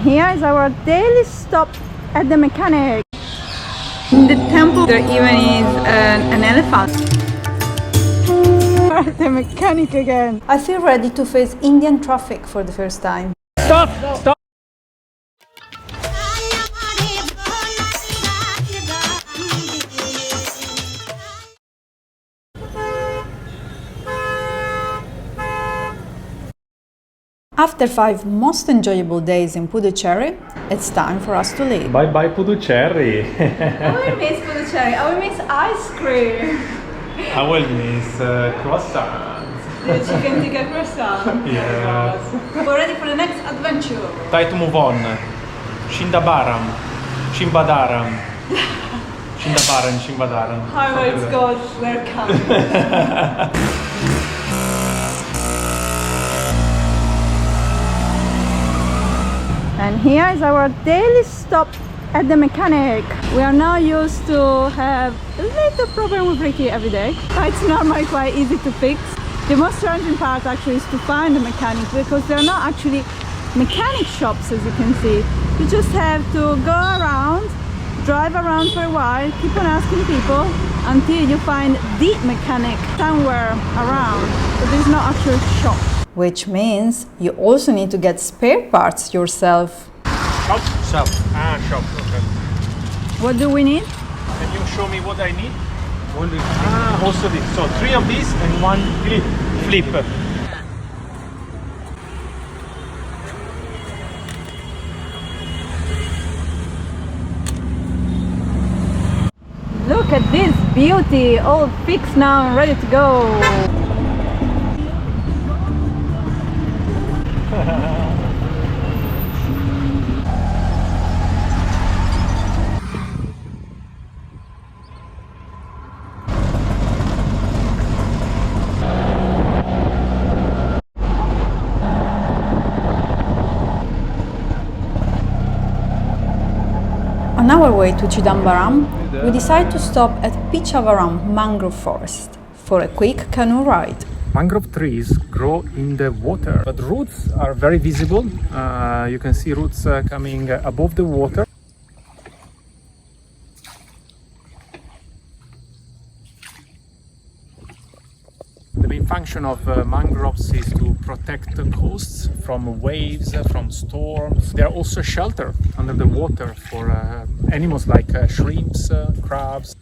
Here is our daily stop at the mechanic. In the temple there even is an elephant. We're at the mechanic again. I feel ready to face Indian traffic for the first time. Stop! Stop! After 5 most enjoyable days in Puducherry, it's time for us to leave. Bye bye Puducherry! I will miss Puducherry, I will miss ice cream. I will miss croissants. The chicken tikka croissant. Yes. We're ready for the next adventure. Time to move on. Shindabaram. Shimbadaram. Shindabaram, Shimbadaram. However it's called, we're coming. And here is our daily stop at the mechanic. We are now used to have a little problem with Ricky every day, but it's normally quite easy to fix. The most challenging part actually is to find a mechanic, because there are not actually mechanic shops, as you can see. You just have to go around, drive around for a while, keep on asking people until you find the mechanic somewhere around. But there's no actual shop. Which means you also need to get spare parts yourself. Shop. Shop. Okay. What do we need? Can you show me what I need? Also this. So 3 of these and 1 flip. Look at this beauty, all fixed now and ready to go. On our way to Chidambaram, we decide to stop at Pichavaram mangrove forest for a quick canoe ride. Mangrove trees grow in the water, but roots are very visible. You can see roots coming above the water. The main function of mangroves is to protect the coasts from waves, from storms. They are also shelter under the water for animals like shrimps, crabs.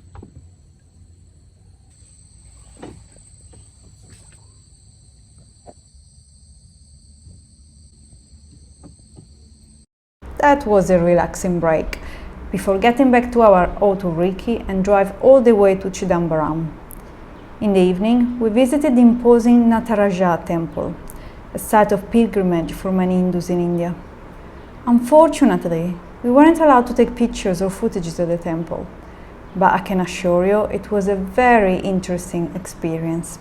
That was a relaxing break before getting back to our auto Ricky and drive all the way to Chidambaram. In the evening, we visited the imposing Nataraja temple, a site of pilgrimage for many Hindus in India. Unfortunately, we weren't allowed to take pictures or footages of the temple, but I can assure you it was a very interesting experience.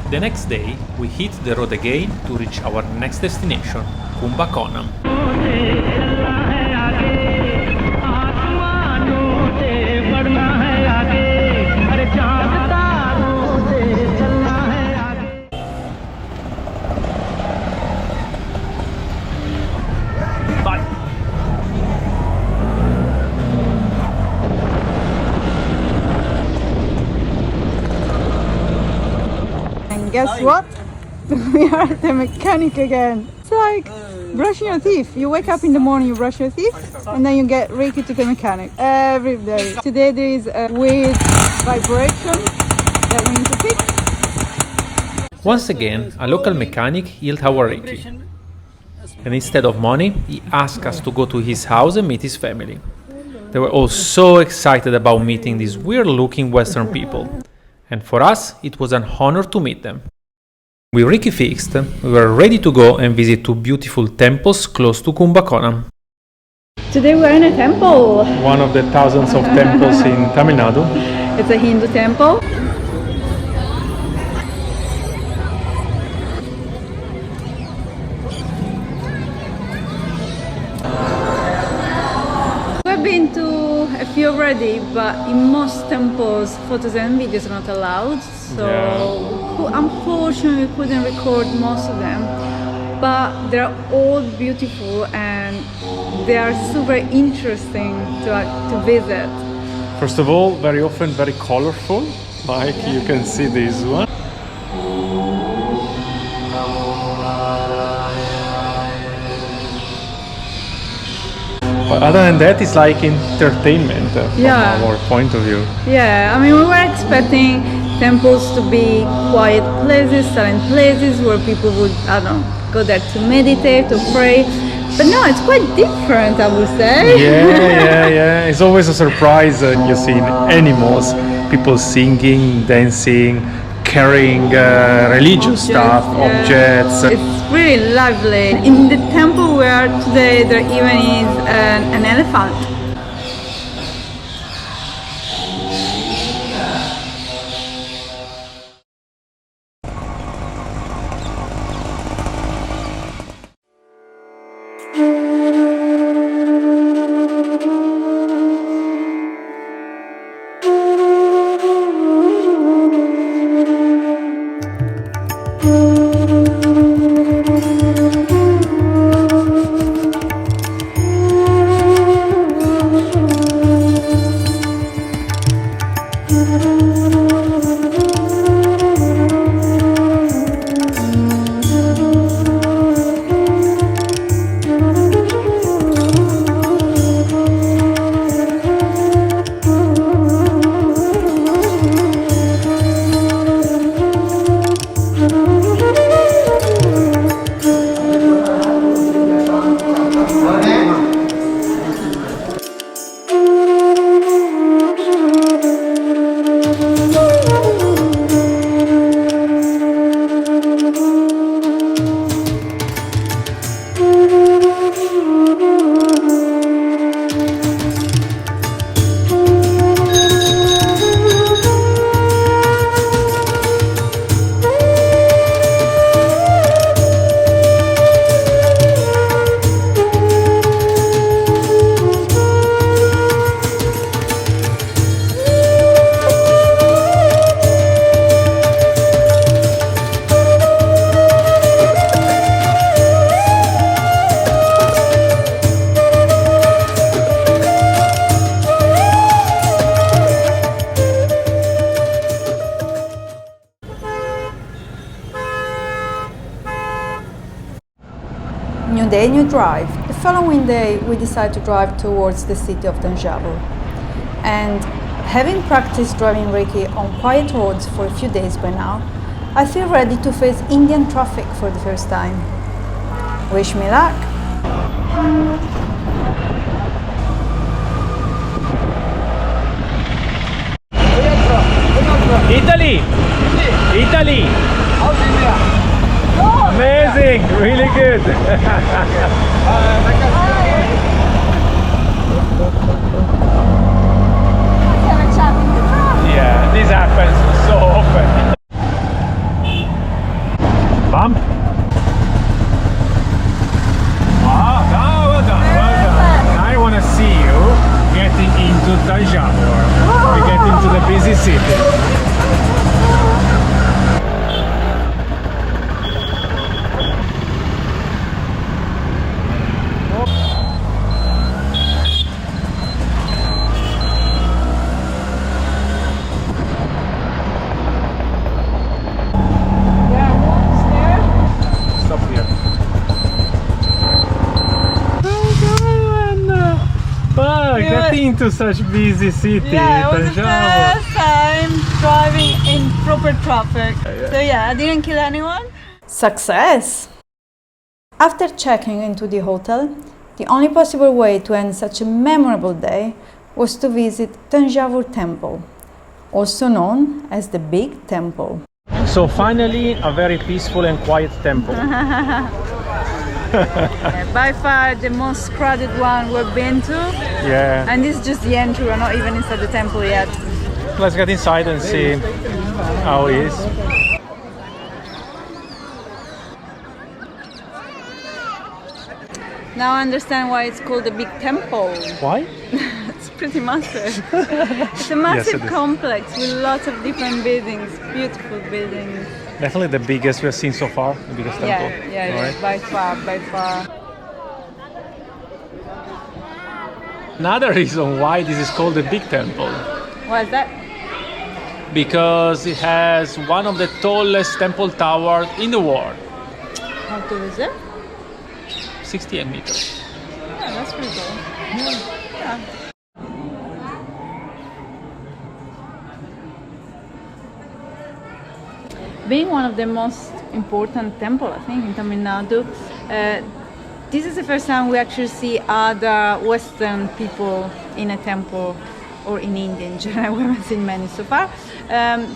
The next day, we hit the road again to reach our next destination, Kumbakonam. Guess what? We are at the mechanic again. It's like brushing your teeth. You wake up in the morning, you brush your teeth, and then you get Ricky to the mechanic every day. Today there is a weird vibration that we need to fix. Once again, a local mechanic healed our Ricky. And instead of money, he asked us to go to his house and meet his family. They were all so excited about meeting these weird-looking Western people. And for us, it was an honor to meet them. With Ricky fixed, we were ready to go and visit 2 beautiful temples close to Kumbakonam. Today we are in a temple. One of the thousands of temples in Tamil Nadu. It's a Hindu temple. We've been to a feel ready, but in most temples, photos and videos are not allowed. So unfortunately, we couldn't record most of them. But they're all beautiful and they are super interesting to visit. First of all, very often very colorful, like you can see this one. But other than that, it's like entertainment from our point of view. Yeah, I mean, we were expecting temples to be quiet places, silent places where people would, I don't know, go there to meditate, to pray. But no, it's quite different, I would say. Yeah. It's always a surprise you see animals, people singing, dancing, carrying religious stuff, objects. It's really lovely. In the temple we are today, there even is an elephant. New day, new drive. The following day we decided to drive towards the city of Thanjavur. And having practiced driving Reiki on quiet roads for a few days by now, I feel ready to face Indian traffic for the first time. Wish me luck! Italy! Italy! How's India? Amazing! Really good! Yeah, this happens so often. Bump! Ah, well done. I want to see you getting into Thanjavur. We get into the busy city. Getting into such busy city, Yeah, it was the Thanjavur. first time driving in proper traffic. So yeah, I didn't kill anyone. Success! After checking into the hotel, the only possible way to end such a memorable day was to visit Thanjavur Temple, also known as the Big Temple. So finally, a very peaceful and quiet temple. By far the most crowded one we've been to. Yeah. And this is just the entry, we're not even inside the temple yet. Let's get inside and see how it is. Now I understand why it's called the Big Temple. Why? It's pretty massive. It's a massive complex with lots of different buildings, beautiful buildings. Definitely the biggest we have seen so far, the biggest temple. Yeah, right? by far. Another reason why this is called the Big Temple, What is that? because it has one of the tallest temple towers in the world. How tall is it? 68 meters. Yeah, that's pretty cool. Yeah. Being one of the most important temples, I think, in Tamil Nadu, this is the first time we actually see other Western people in a temple, or in India in general. We haven't seen many so far.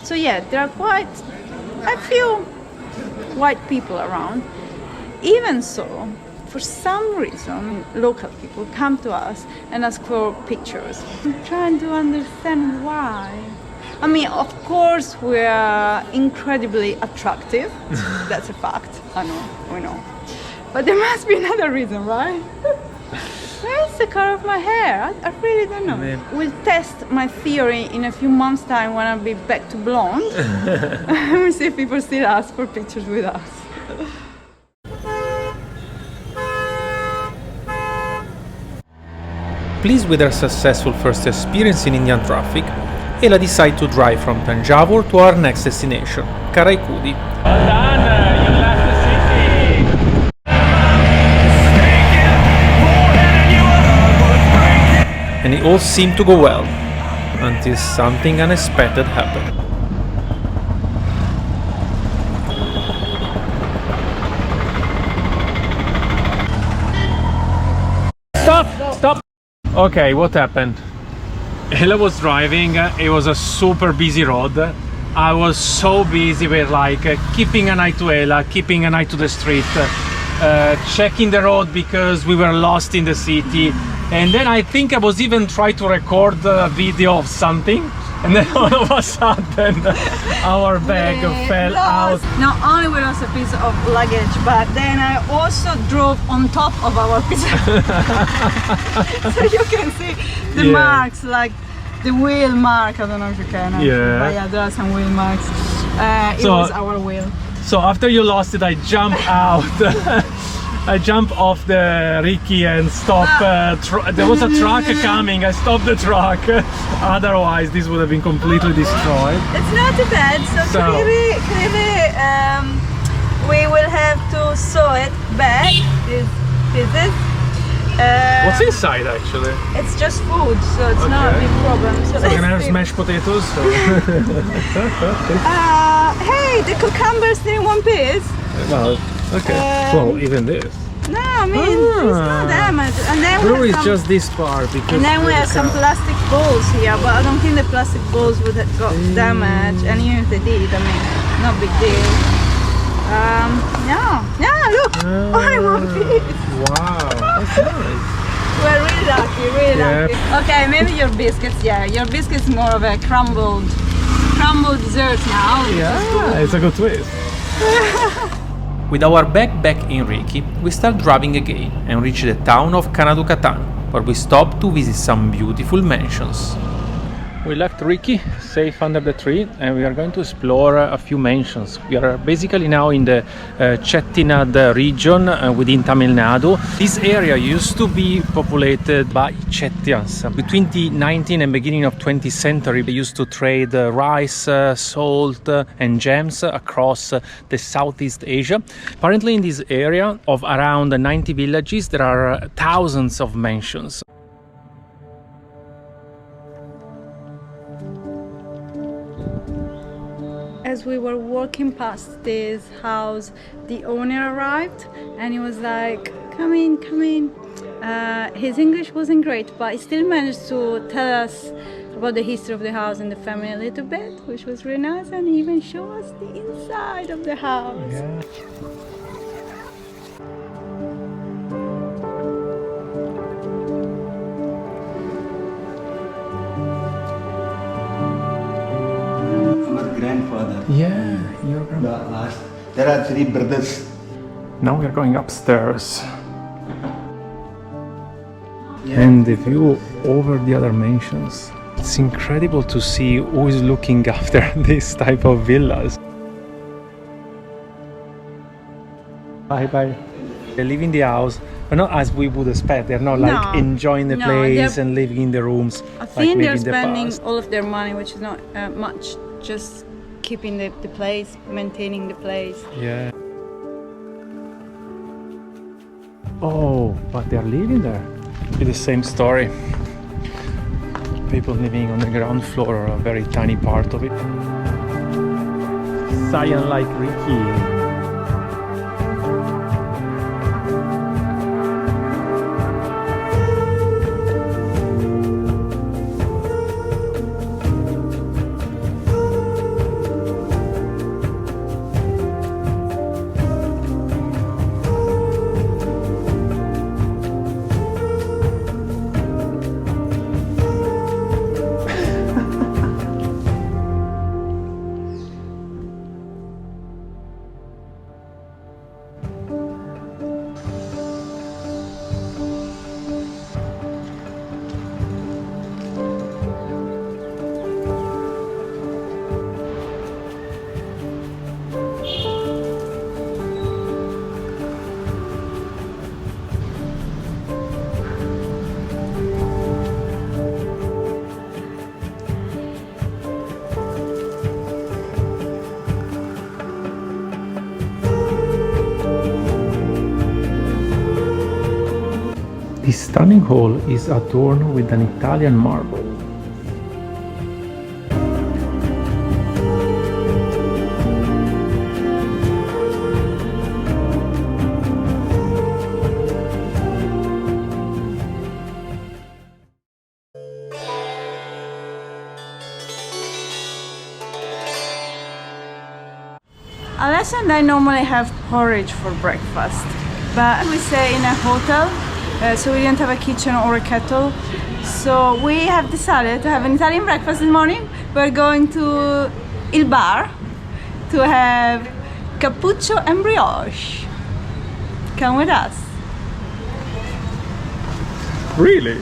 So yeah, there are quite a few white people around. Even so, for some reason, local people come to us and ask for pictures. I'm trying to understand why. I mean, of course, we are incredibly attractive. That's a fact. I know, we know. But there must be another reason, right? Where's the color of my hair? I really don't know. We'll test my theory in a few months' time when I'll be back to blonde. We'll see if people still ask for pictures with us. Pleased with her successful first experience in Indian traffic, Ela decided to drive from Thanjavur to our next destination, Karaikudi. Well done, you left the city! And it all seemed to go well, until something unexpected happened. Stop! Okay, what happened? Ela was driving, it was a super busy road. I was so busy with keeping an eye to Ela, keeping an eye to the street, checking the road because we were lost in the city. And then I think I was even trying to record a video of something, and then all of a sudden our bag fell out. Not only we lost a piece of luggage, but then I also drove on top of our piece. So you can see the marks, like the wheel mark. I don't know if you can. But yeah, there are some wheel marks. It was our wheel. So after you lost it, I jumped out. I jumped off the Ricky and stopped. There was a truck coming. I stopped the truck. Otherwise, this would have been completely destroyed. It's not too bad. So clearly, we will have to sew it back. These pieces. What's inside actually? It's just food, so it's not a big problem. So we're gonna have mashed potatoes. So. Hey, the cucumber's still in one piece. Well, okay. Well, even this. No, I mean it's not damaged. And then it's just this part. Because and then we have some plastic balls here, but I don't think the plastic balls would have got damaged. And even if they did, I mean, no big deal. Yeah, look, only one piece. Wow, that's nice. We're really lucky, Okay, maybe your biscuits, your biscuits more of a crumbled dessert now. Yeah, it's a good twist. With our bag back in Reiki, we start driving again and reach the town of Nadu, where we stop to visit some beautiful mansions. We left Reiki safe under the tree and we are going to explore a few mansions. We are basically now in the Chettinad region within Tamil Nadu. This area used to be populated by Chettians. Between the 19th and beginning of 20th century, they used to trade rice, salt and gems across the Southeast Asia. Apparently in this area of around 90 villages, there are thousands of mansions. As we were walking past this house, the owner arrived and he was like, come in. His English wasn't great, but he still managed to tell us about the history of the house and the family a little bit, which was really nice, and he even showed us the inside of the house. Yeah. Grandfather. Yeah, your grandfather. There are 3 brothers. Now we are going upstairs. and the view over the other mansions. It's incredible to see who is looking after this type of villas. Bye bye. They live in the house, but not as we would expect. They're not like enjoying the place and living in the rooms. I think like they're in the spending past. all of their money, which is not much, just keeping the place, maintaining the place. Yeah. Oh, but they're living there. It's the same story. People living on the ground floor or a very tiny part of it. Cyan like Ricky. This stunning hall is adorned with an Italian marble. Alessia and I normally have porridge for breakfast, but we stay in a hotel, so we didn't have a kitchen or a kettle. So we have decided to have an Italian breakfast this morning. We're going to Il Bar to have cappuccio and brioche. Come with us. Really?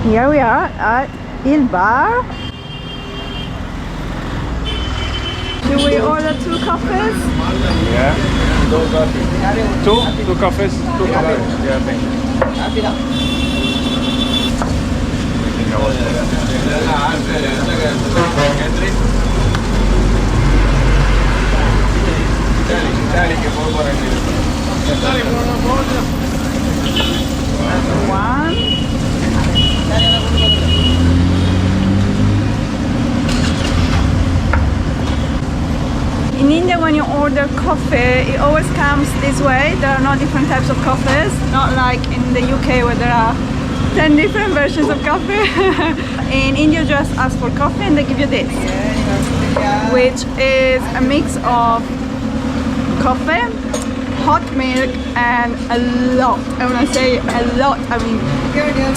Here we are at Il Bar. Should we order 2 coffees? Yeah. Two coffees? 2 coffees. Yeah, thank you. One. In India, when you order coffee, it always comes this way. There are no different types of coffees, not like in the UK where there are 10 different versions of coffee. In India, you just ask for coffee and they give you this, which is a mix of coffee, hot milk, and a lot, and when I say a lot, I mean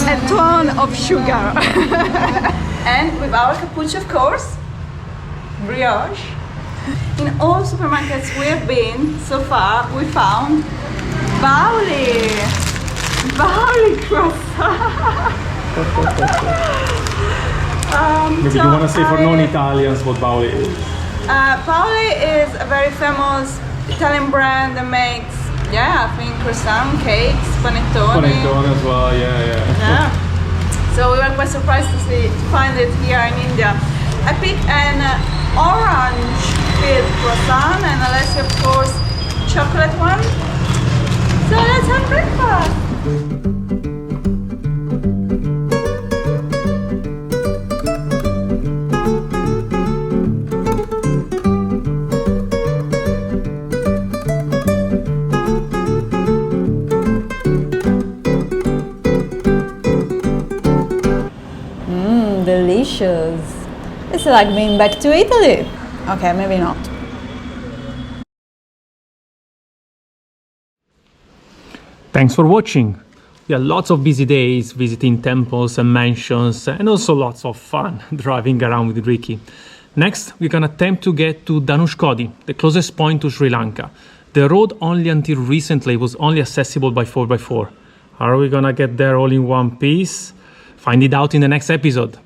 a ton of sugar. And with our cappuccio, of course, brioche. In all supermarkets we have been so far, we found Bauli croissant. Maybe you want to say for non-Italians what Bauli is? Bauli is a very famous Italian brand that makes, I think croissant, cakes, panettone. Panettone as well, yeah. So we were quite surprised to find it here in India. I picked an orange filled croissant and Alessia, of course, chocolate one. So let's have breakfast. Delicious. It's like being back to Italy. Okay, maybe not. Thanks for watching. We had lots of busy days visiting temples and mansions, and also lots of fun driving around with Ricky. Next, we're gonna attempt to get to Dhanushkodi, the closest point to Sri Lanka. The road only until recently was only accessible by 4x4. Are we gonna get there all in one piece? Find it out in the next episode.